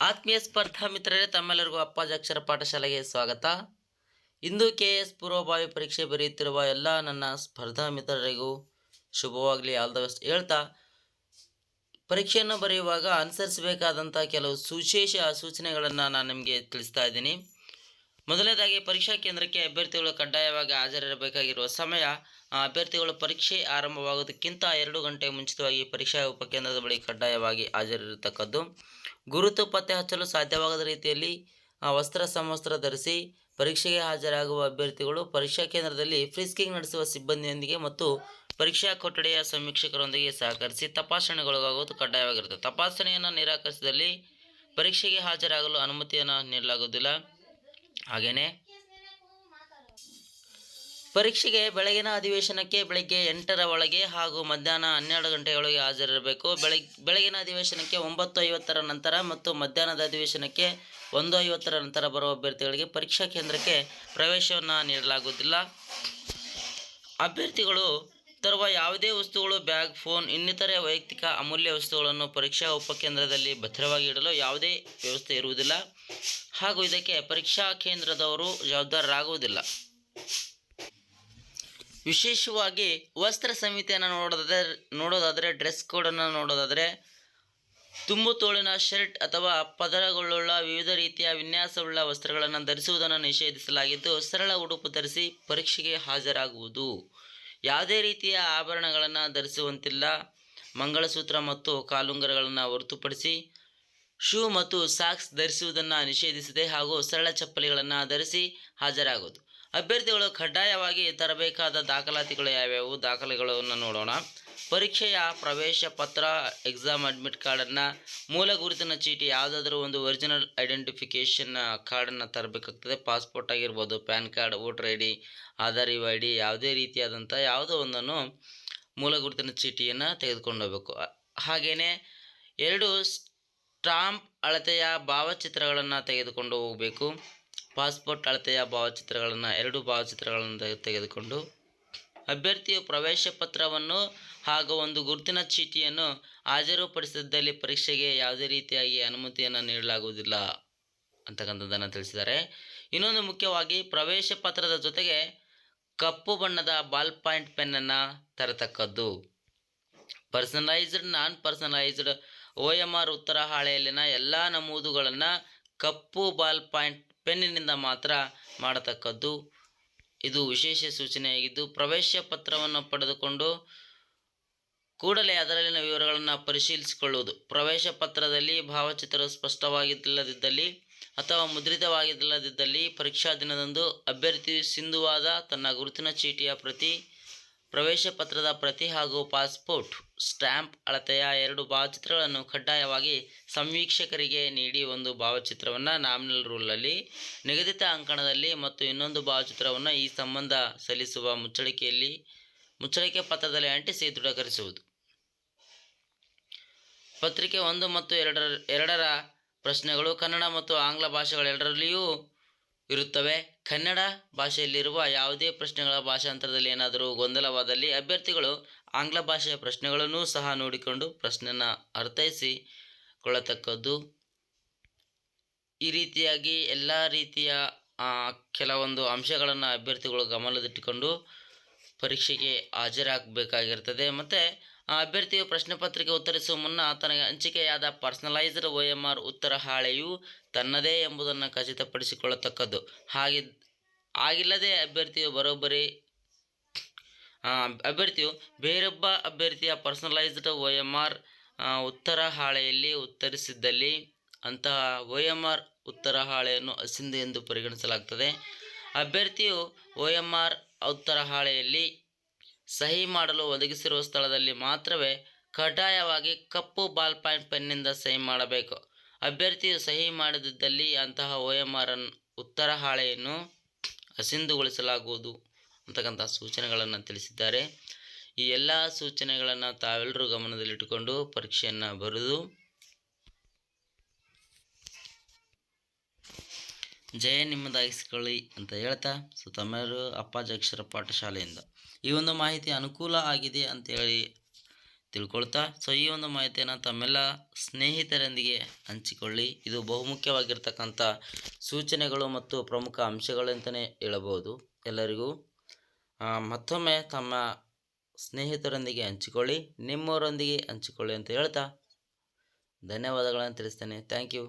ಆತ್ಮೀಯ ಸ್ಪರ್ಧಾ ಮಿತ್ರರೇ, ತಮ್ಮೆಲ್ಲರಿಗೂ ಅಪ್ಪಾಜಿ ಅಕ್ಷರ ಪಾಠಶಾಲೆಗೆ ಸ್ವಾಗತ. ಇಂದು KS ಪೂರ್ವಭಾವಿ ಪರೀಕ್ಷೆ ಬರೆಯುತ್ತಿರುವ ಎಲ್ಲ ನನ್ನ ಸ್ಪರ್ಧಾ ಮಿತ್ರರಿಗೂ ಶುಭವಾಗಲಿ, ಆಲ್ ದ ಬೆಸ್ಟ್ ಹೇಳ್ತಾ, ಪರೀಕ್ಷೆಯನ್ನು ಬರೆಯುವಾಗ ಅನುಸರಿಸಬೇಕಾದಂಥ ಕೆಲವು ಸೂಚನೆಗಳನ್ನು ನಾನು ನಿಮಗೆ ತಿಳಿಸ್ತಾ ಇದ್ದೀನಿ. ಮೊದಲನೇದಾಗಿ, ಪರೀಕ್ಷಾ ಕೇಂದ್ರಕ್ಕೆ ಅಭ್ಯರ್ಥಿಗಳು ಕಡ್ಡಾಯವಾಗಿ ಹಾಜರಿರಬೇಕಾಗಿರುವ ಸಮಯ ಅಭ್ಯರ್ಥಿಗಳು ಪರೀಕ್ಷೆ ಆರಂಭವಾಗುವುದಕ್ಕಿಂತ 2 ಗಂಟೆ ಮುಂಚಿತವಾಗಿ ಪರೀಕ್ಷಾ ಉಪಕೇಂದ್ರದ ಬಳಿ ಕಡ್ಡಾಯವಾಗಿ ಹಾಜರಿರತಕ್ಕದ್ದು. ಗುರುತು ಪತ್ತೆ ಹಚ್ಚಲು ಸಾಧ್ಯವಾಗದ ರೀತಿಯಲ್ಲಿ ವಸ್ತ್ರ ಸಮವಸ್ತ್ರ ಧರಿಸಿ ಪರೀಕ್ಷೆಗೆ ಹಾಜರಾಗುವ ಅಭ್ಯರ್ಥಿಗಳು ಪರೀಕ್ಷಾ ಕೇಂದ್ರದಲ್ಲಿ ಫ್ರೀಸ್ಕಿಂಗ್ ನಡೆಸುವ ಸಿಬ್ಬಂದಿಯೊಂದಿಗೆ ಮತ್ತು ಪರೀಕ್ಷಾ ಕೊಠಡಿಯ ಸಮೀಕ್ಷಕರೊಂದಿಗೆ ಸಹಕರಿಸಿ ತಪಾಸಣೆಗೊಳಗಾಗುವುದು ಕಡ್ಡಾಯವಾಗಿರುತ್ತದೆ. ತಪಾಸಣೆಯನ್ನು ನಿರಾಕರಿಸಿದಲ್ಲಿ ಪರೀಕ್ಷೆಗೆ ಹಾಜರಾಗಲು ಅನುಮತಿಯನ್ನು ನೀಡಲಾಗುವುದಿಲ್ಲ. ಹಾಗೆಯೇ ಪರೀಕ್ಷೆಗೆ ಬೆಳಗಿನ ಅಧಿವೇಶನಕ್ಕೆ ಬೆಳಗ್ಗೆ 8ರ ಒಳಗೆ ಹಾಗೂ ಮಧ್ಯಾಹ್ನ 12 ಗಂಟೆಯೊಳಗೆ ಹಾಜರಿರಬೇಕು. ಬೆಳಗಿನ ಅಧಿವೇಶನಕ್ಕೆ 9:50ರ ನಂತರ ಮತ್ತು ಮಧ್ಯಾಹ್ನದ ಅಧಿವೇಶನಕ್ಕೆ 1:50ರ ನಂತರ ಬರುವ ಅಭ್ಯರ್ಥಿಗಳಿಗೆ ಪರೀಕ್ಷಾ ಕೇಂದ್ರಕ್ಕೆ ಪ್ರವೇಶವನ್ನು ನೀಡಲಾಗುವುದಿಲ್ಲ. ಅಭ್ಯರ್ಥಿಗಳು ತರುವ ಯಾವುದೇ ವಸ್ತುಗಳು, ಬ್ಯಾಗ್, ಫೋನ್ ಇನ್ನಿತರೆ ವೈಯಕ್ತಿಕ ಅಮೂಲ್ಯ ವಸ್ತುಗಳನ್ನು ಪರೀಕ್ಷಾ ಉಪಕೇಂದ್ರದಲ್ಲಿ ಭದ್ರವಾಗಿ ಇಡಲು ಯಾವುದೇ ವ್ಯವಸ್ಥೆ ಇರುವುದಿಲ್ಲ ಹಾಗೂ ಇದಕ್ಕೆ ಪರೀಕ್ಷಾ ಕೇಂದ್ರದವರು ಜವಾಬ್ದಾರರಾಗುವುದಿಲ್ಲ. ವಿಶೇಷವಾಗಿ ವಸ್ತ್ರ ಸಂಹಿತೆಯನ್ನು ನೋಡೋದಾದರೆ ಡ್ರೆಸ್ ಕೋಡನ್ನು ನೋಡೋದಾದರೆ ತುಂಬು ತೋಳಿನ ಶರ್ಟ್ ಅಥವಾ ಪದರಗಳುಳ್ಳ ವಿವಿಧ ರೀತಿಯ ವಿನ್ಯಾಸವುಳ್ಳ ವಸ್ತ್ರಗಳನ್ನು ಧರಿಸುವುದನ್ನು ನಿಷೇಧಿಸಲಾಗಿದ್ದು, ಸರಳ ಉಡುಪು ಧರಿಸಿ ಪರೀಕ್ಷೆಗೆ ಹಾಜರಾಗುವುದು. ಯಾವುದೇ ರೀತಿಯ ಆಭರಣಗಳನ್ನು ಧರಿಸುವಂತಿಲ್ಲ. ಮಂಗಳಸೂತ್ರ ಮತ್ತು ಕಾಲುಂಗರಗಳನ್ನು ಹೊರತುಪಡಿಸಿ ಶೂ ಮತ್ತು ಸಾಕ್ಸ್ ಧರಿಸುವುದನ್ನು ನಿಷೇಧಿಸಿದೆ ಹಾಗೂ ಸರಳ ಚಪ್ಪಲಿಗಳನ್ನು ಧರಿಸಿ ಹಾಜರಾಗುವುದು. ಅಭ್ಯರ್ಥಿಗಳು ಕಡ್ಡಾಯವಾಗಿ ತರಬೇಕಾದ ದಾಖಲಾತಿಗಳು ಯಾವ್ಯಾವು? ದಾಖಲೆಗಳನ್ನು ನೋಡೋಣ. ಪರೀಕ್ಷೆಯ ಪ್ರವೇಶ ಪತ್ರ, ಎಕ್ಸಾಮ್ ಅಡ್ಮಿಟ್ ಕಾರ್ಡನ್ನು, ಮೂಲ ಗುರುತಿನ ಚೀಟಿ, ಯಾವುದಾದ್ರೂ ಒಂದು ಒರಿಜಿನಲ್ ಐಡೆಂಟಿಫಿಕೇಷನ್ ಕಾರ್ಡನ್ನು ತರಬೇಕಾಗ್ತದೆ. ಪಾಸ್ಪೋರ್ಟ್ ಆಗಿರ್ಬೋದು, PAN card, voter ID, Aadhaar ID, ಯಾವುದೇ ರೀತಿಯಾದಂಥ ಯಾವುದೋ ಒಂದನ್ನು ಮೂಲ ಗುರುತಿನ ಚೀಟಿಯನ್ನು ತೆಗೆದುಕೊಂಡು ಹೋಗಬೇಕು. ಹಾಗೆಯೇ 2 ಸ್ಟಾಂಪ್ ಅಳತೆಯ ಭಾವಚಿತ್ರಗಳನ್ನು ತೆಗೆದುಕೊಂಡು ಹೋಗಬೇಕು. ಪಾಸ್ಪೋರ್ಟ್ ಅಳತೆಯ ಭಾವಚಿತ್ರಗಳನ್ನು 2 ಭಾವಚಿತ್ರಗಳನ್ನು ತೆಗೆದುಕೊಂಡು ಅಭ್ಯರ್ಥಿಯು ಪ್ರವೇಶ ಪತ್ರವನ್ನು ಹಾಗೂ ಒಂದು ಗುರುತಿನ ಚೀಟಿಯನ್ನು ಹಾಜರುಪಡಿಸಿದ್ದಲ್ಲಿ ಪರೀಕ್ಷೆಗೆ ಯಾವುದೇ ರೀತಿಯಾಗಿ ಅನುಮತಿಯನ್ನು ನೀಡಲಾಗುವುದಿಲ್ಲ ಅಂತಕ್ಕಂಥದ್ದನ್ನು ತಿಳಿಸಿದ್ದಾರೆ. ಇನ್ನೊಂದು ಮುಖ್ಯವಾಗಿ, ಪ್ರವೇಶ ಪತ್ರದ ಜೊತೆಗೆ ಕಪ್ಪು ಬಣ್ಣದ ಬಾಲ್ ಪಾಯಿಂಟ್ ಪೆನ್ನನ್ನು ತರತಕ್ಕದ್ದು. ಪರ್ಸನಲೈಸ್ಡ್, ನಾನ್ ಪರ್ಸನಲೈಸ್ಡ್ OMR ಉತ್ತರ ಹಾಳೆಯಲ್ಲಿನ ಎಲ್ಲ ನಮೂದುಗಳನ್ನು ಕಪ್ಪು ಬಾಲ್ ಪಾಯಿಂಟ್ ಪೆನ್ನಿನಿಂದ ಮಾತ್ರ ಮಾಡತಕ್ಕದ್ದು. ಇದು ವಿಶೇಷ ಸೂಚನೆಯಾಗಿದ್ದು, ಪ್ರವೇಶ ಪತ್ರವನ್ನು ಪಡೆದುಕೊಂಡು ಕೂಡಲೇ ಅದರಲ್ಲಿನ ವಿವರಗಳನ್ನು ಪರಿಶೀಲಿಸಿಕೊಳ್ಳುವುದು. ಪ್ರವೇಶ ಪತ್ರದಲ್ಲಿ ಭಾವಚಿತ್ರ ಸ್ಪಷ್ಟವಾಗಿಲ್ಲದಿದ್ದಲ್ಲಿ ಅಥವಾ ಮುದ್ರಿತವಾಗಿಲ್ಲದಿದ್ದಲ್ಲಿ ಪರೀಕ್ಷಾ ದಿನದಂದು ಅಭ್ಯರ್ಥಿಯು ಸಿಂಧುವಾದ ತನ್ನ ಗುರುತಿನ ಚೀಟಿಯ ಪ್ರತಿ, ಪ್ರವೇಶ ಪತ್ರದ ಪ್ರತಿ ಹಾಗೂ ಪಾಸ್ಪೋರ್ಟ್ ಸ್ಟ್ಯಾಂಪ್ ಅಳತೆಯ 2 ಭಾವಚಿತ್ರಗಳನ್ನು ಕಡ್ಡಾಯವಾಗಿ ಸಂವೀಕ್ಷಕರಿಗೆ ನೀಡಿ ಒಂದು ಭಾವಚಿತ್ರವನ್ನು ನಾಮಿನಲ್ ರೂಲಲ್ಲಿ ನಿಗದಿತ ಅಂಕಣದಲ್ಲಿ ಮತ್ತು ಇನ್ನೊಂದು ಭಾವಚಿತ್ರವನ್ನು ಈ ಸಂಬಂಧ ಸಲ್ಲಿಸುವ ಮುಚ್ಚಳಿಕೆ ಪತ್ರದಲ್ಲಿ ಅಂಟಿಸಿ ದೃಢೀಕರಿಸುವುದು. ಪತ್ರಿಕೆ 1 ಮತ್ತು 2ರ ಪ್ರಶ್ನೆಗಳು ಕನ್ನಡ ಮತ್ತು ಆಂಗ್ಲ ಭಾಷೆಗಳೆರಡರಲ್ಲಿಯೂ ಇರುತ್ತವೆ. ಕನ್ನಡ ಭಾಷೆಯಲ್ಲಿರುವ ಯಾವುದೇ ಪ್ರಶ್ನೆಗಳ ಭಾಷಾಂತರದಲ್ಲಿ ಏನಾದರೂ ಗೊಂದಲವಾದಲ್ಲಿ ಅಭ್ಯರ್ಥಿಗಳು ಆಂಗ್ಲ ಭಾಷೆಯ ಪ್ರಶ್ನೆಗಳನ್ನೂ ಸಹ ನೋಡಿಕೊಂಡು ಪ್ರಶ್ನೆಯನ್ನು ಅರ್ಥೈಸಿಕೊಳ್ಳತಕ್ಕದ್ದು. ಈ ರೀತಿಯಾಗಿ ಎಲ್ಲ ರೀತಿಯ ಕೆಲವೊಂದು ಅಂಶಗಳನ್ನು ಅಭ್ಯರ್ಥಿಗಳು ಗಮನದಲ್ಲಿಟ್ಟುಕೊಂಡು ಪರೀಕ್ಷೆಗೆ ಹಾಜರಾಗಬೇಕಾಗಿರ್ತದೆ. ಮತ್ತು ಅಭ್ಯರ್ಥಿಯು ಪ್ರಶ್ನೆ ಪತ್ರಿಕೆ ಉತ್ತರಿಸುವ ಮುನ್ನ ತನಗೆ ಹಂಚಿಕೆಯಾದ ಪರ್ಸನಲೈಸ್ಡ್ OMR ಉತ್ತರ ಹಾಳೆಯು ತನ್ನದೇ ಎಂಬುದನ್ನು ಖಚಿತಪಡಿಸಿಕೊಳ್ಳತಕ್ಕದ್ದು. ಹಾಗಿಲ್ಲದೆ ಅಭ್ಯರ್ಥಿಯು ಬೇರೊಬ್ಬ ಅಭ್ಯರ್ಥಿಯ ಪರ್ಸನಲೈಸ್ಡ್ OMR ಉತ್ತರ ಹಾಳೆಯಲ್ಲಿ ಉತ್ತರಿಸಿದ್ದಲ್ಲಿ ಅಂತಹ OMR ಉತ್ತರ ಹಾಳೆಯನ್ನು ಹಸಿಂದು ಎಂದು ಪರಿಗಣಿಸಲಾಗುತ್ತದೆ. ಅಭ್ಯರ್ಥಿಯು OMR ಉತ್ತರ ಹಾಳೆಯಲ್ಲಿ ಸಹಿ ಮಾಡಲು ಒದಗಿಸಿರುವ ಸ್ಥಳದಲ್ಲಿ ಮಾತ್ರವೇ ಕಡ್ಡಾಯವಾಗಿ ಕಪ್ಪು ಬಾಲ್ ಪಾಯಿಂಟ್ ಪೆನ್ನಿಂದ ಸಹಿ ಮಾಡಬೇಕು. ಅಭ್ಯರ್ಥಿಯು ಸಹಿ ಮಾಡದಿದ್ದಲ್ಲಿ ಅಂತಹ OMR ಉತ್ತರ ಹಾಳೆಯನ್ನು ಹಸಿಂದುಗೊಳಿಸಲಾಗುವುದು ಅಂತಕ್ಕಂಥ ಸೂಚನೆಗಳನ್ನು ತಿಳಿಸಿದ್ದಾರೆ. ಈ ಎಲ್ಲ ಸೂಚನೆಗಳನ್ನು ತಾವೆಲ್ಲರೂ ಗಮನದಲ್ಲಿಟ್ಟುಕೊಂಡು ಪರೀಕ್ಷೆಯನ್ನು ಬರೆದು ಜಯ ನಿಮ್ಮದಾಗಿಸಿಕೊಳ್ಳಿ ಅಂತ ಹೇಳ್ತಾ, ತಮ್ಮೆಲ್ಲರೂ ಅಪ್ಪಾಜಿ ಅಕ್ಷರ ಪಾಠಶಾಲೆಯಿಂದ ಈ ಒಂದು ಮಾಹಿತಿ ಅನುಕೂಲ ಆಗಿದೆ ಅಂತೇಳಿ ತಿಳ್ಕೊಳ್ತಾ ಸೊ ಈ ಒಂದು ಮಾಹಿತಿಯನ್ನು ತಮ್ಮೆಲ್ಲ ಸ್ನೇಹಿತರೊಂದಿಗೆ ಹಂಚಿಕೊಳ್ಳಿ. ಇದು ಬಹುಮುಖ್ಯವಾಗಿರ್ತಕ್ಕಂಥ ಸೂಚನೆಗಳು ಮತ್ತು ಪ್ರಮುಖ ಅಂಶಗಳು ಅಂತಲೇ ಹೇಳಬಹುದು. ಎಲ್ಲರಿಗೂ ಮತ್ತೊಮ್ಮೆ ತಮ್ಮ ಸ್ನೇಹಿತರೊಂದಿಗೆ ಹಂಚಿಕೊಳ್ಳಿ, ನಿಮ್ಮವರೊಂದಿಗೆ ಹಂಚಿಕೊಳ್ಳಿ ಅಂತ ಹೇಳ್ತಾ ಧನ್ಯವಾದಗಳನ್ನು ತಿಳಿಸ್ತೇನೆ. Thank you.